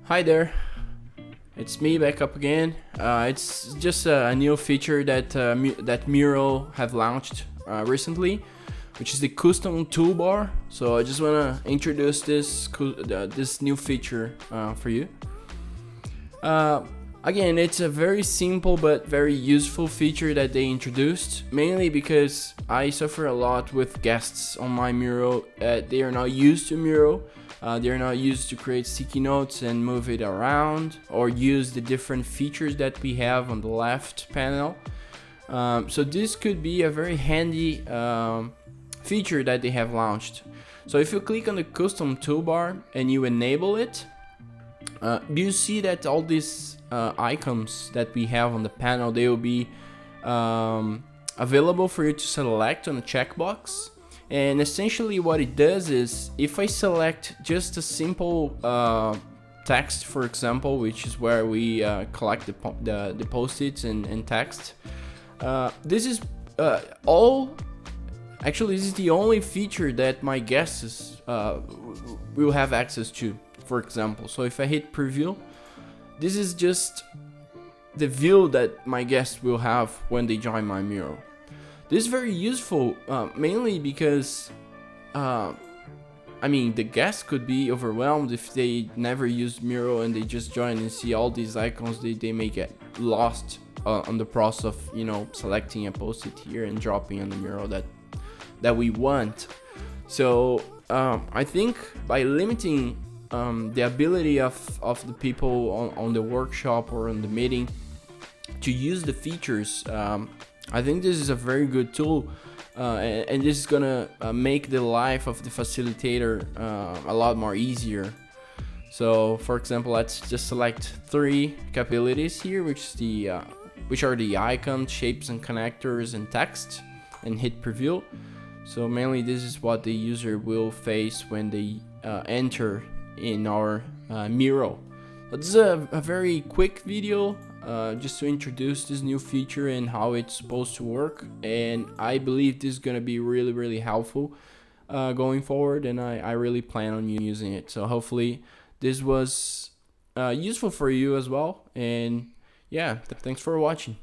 Hi there, it's me back up again. It's just a new feature that that Mural have launched recently, which is the Custom Toolbar. So I just want to introduce this new feature for you. Again, it's a very simple but very useful feature that they introduced, mainly because I suffer a lot with guests on my Mural. They are not used to Mural. They are not used to create sticky notes and move it around or use the different features that we have on the left panel. So this could be a very handy feature that they have launched. So if you click on the custom toolbar and you enable it, you see that all these icons that we have on the panel, they will be available for you to select on a checkbox. And essentially what it does is, if I select just a simple text, for example, which is where we collect the post-its and text, this is actually this is the only feature that my guests will have access to, for example. So if I hit preview, this is just the view that my guests will have when they join my Mural. This is very useful, mainly because, the guests could be overwhelmed if they never used Mural and they just join and see all these icons. They may get lost on the process of, selecting a post-it here and dropping on the Mural that we want. So I think by limiting the ability of the people on the workshop or on the meeting to use the features, I think this is a very good tool, and this is gonna make the life of the facilitator a lot more easier. So for example, let's just select 3 capabilities here, which are the icons, shapes and connectors, and text, and hit preview. So mainly this is what the user will face when they enter in our Mural. So this is a very quick video just to introduce this new feature and how it's supposed to work, and I believe this is going to be really helpful going forward, and I really plan on using it. So hopefully this was useful for you as well, and yeah, thanks for watching.